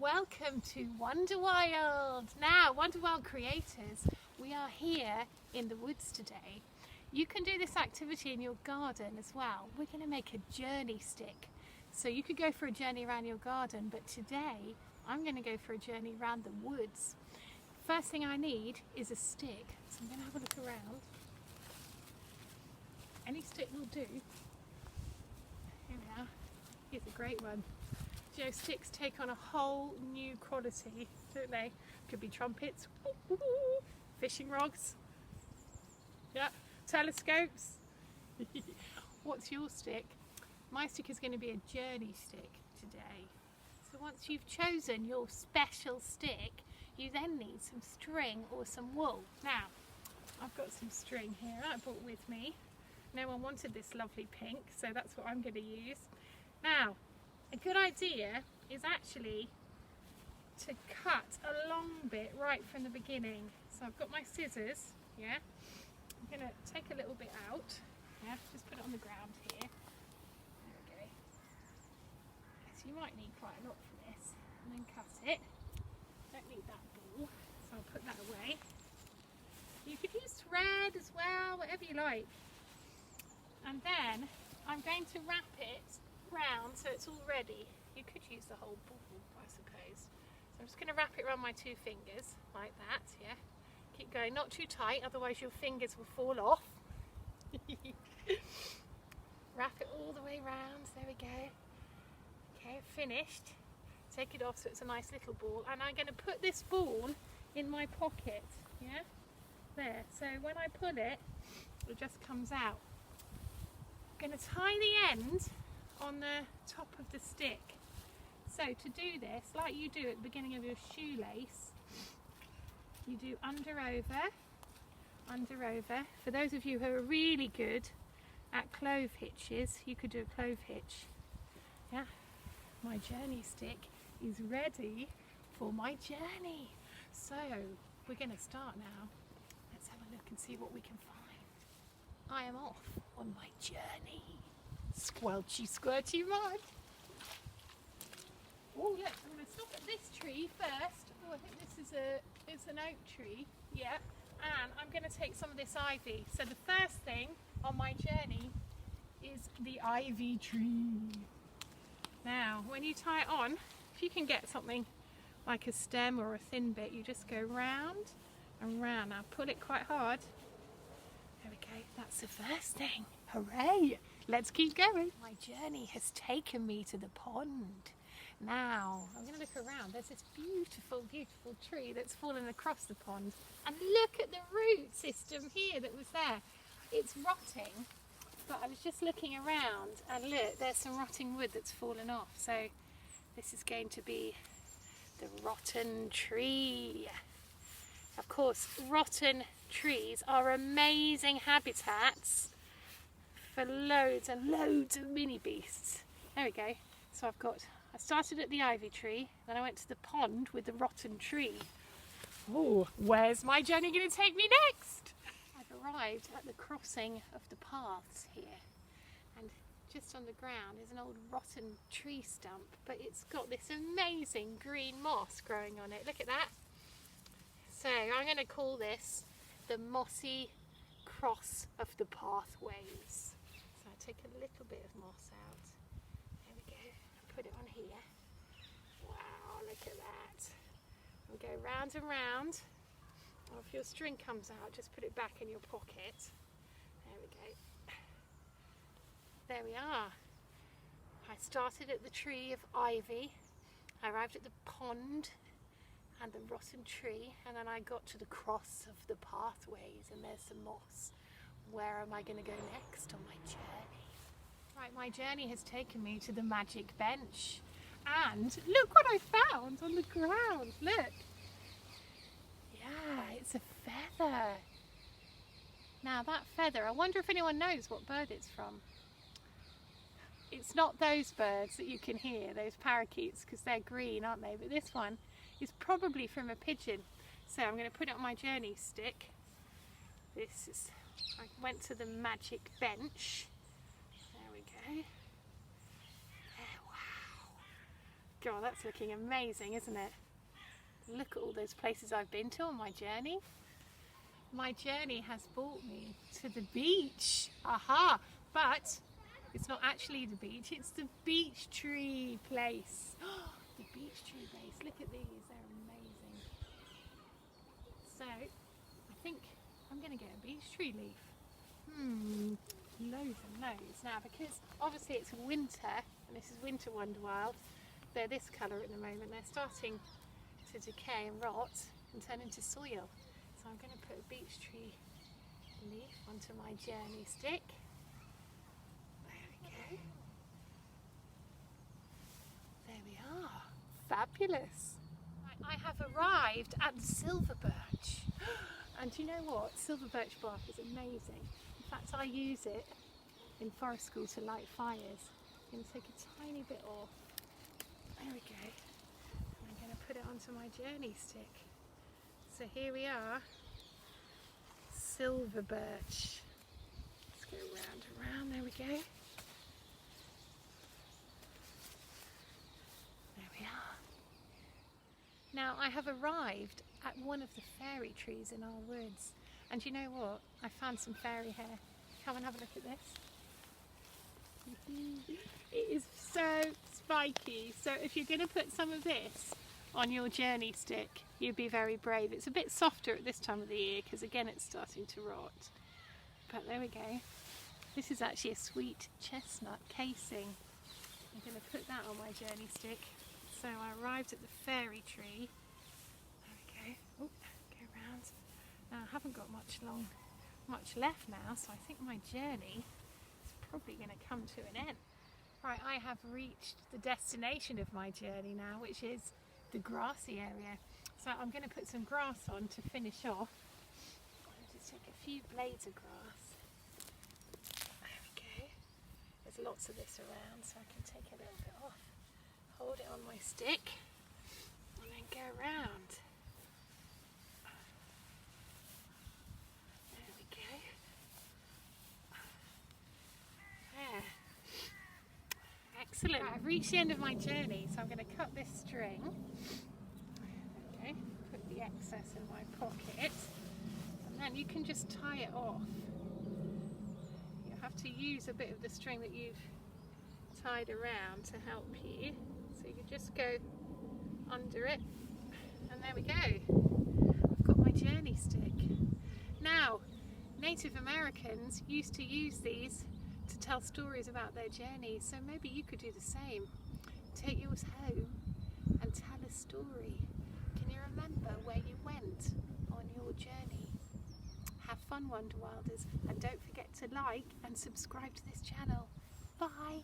Welcome to WonderWild. Now, WonderWild creators, we are here in the woods today. You can do this activity in your garden as well. We're going to make a journey stick. So you could go for a journey around your garden, but today I'm going to go for a journey around the woods. First thing I need is a stick. So I'm going to have a look around. Any stick will do. Here we are. Here's a great one. You know, sticks take on a whole new quality, don't they? Could be trumpets, fishing rods, yeah, telescopes. What's your stick? My stick is going to be a journey stick today. So once you've chosen your special stick, you then need some string or some wool. Now, I've got some string here I brought with me. No one wanted this lovely pink, so that's what I'm going to use. Now, a good idea is actually to cut a long bit right from the beginning. So I've got my scissors, yeah. I'm going to take a little bit out, yeah, just put it on the ground here. There we go. So you might need quite a lot for this, and then cut it. Don't need that ball, so I'll put that away. You could use thread as well, whatever you like. And then I'm going to wrap it round so it's all ready. You could use the whole ball, I suppose. So I'm just going to wrap it around my two fingers like that, yeah. Keep going, not too tight, otherwise your fingers will fall off. Wrap it all the way round, there we go. Okay, finished. Take it off so it's a nice little ball, and I'm going to put this ball in my pocket, yeah. There, so when I pull it, it just comes out. I'm going to tie the end on the top of the stick. So to do this, like you do at the beginning of your shoelace, you do under over, under over. For those of you who are really good at clove hitches, you could do a clove hitch. Yeah, my journey stick is ready for my journey. So we're going to start now. Let's have a look and see what we can find. I am off on my journey. Squelchy, squirty mud. Oh look, I'm going to stop at this tree first. Oh, I think this is it's an oak tree. Yeah. And I'm going to take some of this ivy. So the first thing on my journey is the ivy tree. Now, when you tie it on, if you can get something like a stem or a thin bit, you just go round and round. Now pull it quite hard. There we go, that's the first thing. Hooray! Let's keep going. My journey has taken me to the pond. Now, I'm going to look around. There's this beautiful, beautiful tree that's fallen across the pond. And look at the root system here that was there. It's rotting, but I was just looking around and look, there's some rotting wood that's fallen off. So this is going to be the rotten tree. Of course, rotten trees are amazing habitats for loads and loads of mini beasts. There we go. So I started at the ivy tree, then I went to the pond with the rotten tree. Oh, where's my journey going to take me next? I've arrived at the crossing of the paths here, and just on the ground is an old rotten tree stump, but it's got this amazing green moss growing on it. Look at that. So I'm going to call this the mossy cross of the pathways. So I take a little bit of moss out. There we go. Put it on here. Wow, look at that. And go round and round. Oh, if your string comes out, just put it back in your pocket. There we go. There we are. I started at the tree of ivy. I arrived at the pond and the rotten tree, and then I got to the cross of the pathways, and there's some moss. Where am I going to go next on my journey? Right, my journey has taken me to the magic bench, and look what I found on the ground. Look. Yeah, it's a feather. Now that feather, I wonder if anyone knows what bird it's from. It's not those birds that you can hear, those parakeets, because they're green, aren't they? But this one is probably from a pigeon. So I'm going to put it on my journey stick. I went to the magic bench. There we go. Wow. God, that's looking amazing, isn't it? Look at all those places I've been to on my journey. My journey has brought me to the beach. Aha! But it's not actually the beach, it's the beech tree place. The beech tree place. Look at these, they're amazing. So, I think I'm going to get a beech tree leaf. Loads and loads. Now, because obviously it's winter, and this is winter WonderWild, they're this colour at the moment. They're starting to decay and rot and turn into soil. So I'm going to put a beech tree leaf onto my journey stick. There we go. There we are. Fabulous. I have arrived at the silver birch. And do you know what? Silver birch bark is amazing. In fact, I use it in forest school to light fires. I'm going to take a tiny bit off. There we go. And I'm going to put it onto my journey stick. So here we are. Silver birch. Let's go round and round. There we go. There we are. Now I have arrived at one of the fairy trees in our woods. And you know what? I found some fairy hair. Come and have a look at this. It is so spiky. So if you're going to put some of this on your journey stick, you'd be very brave. It's a bit softer at this time of the year because again it's starting to rot. But there we go. This is actually a sweet chestnut casing. I'm going to put that on my journey stick. So I arrived at the fairy tree. There we go. Oh, go round. Now I haven't got much left now, so I think my journey is probably going to come to an end. Right, I have reached the destination of my journey now, which is the grassy area. So I'm going to put some grass on to finish off. I'll just take a few blades of grass. There we go. There's lots of this around, so I can take a little bit off. Hold it on my stick and then go around. There we go. There. Excellent. Right, I've reached the end of my journey, so I'm going to cut this string. Okay, put the excess in my pocket, and then you can just tie it off. You have to use a bit of the string that you've tied around to help you. So you just go under it, and there we go. I've got my journey stick. Now, Native Americans used to use these to tell stories about their journeys, so maybe you could do the same. Take yours home and tell a story. Can you remember where you went on your journey? Have fun, WonderWilders, and don't forget to like and subscribe to this channel. Bye!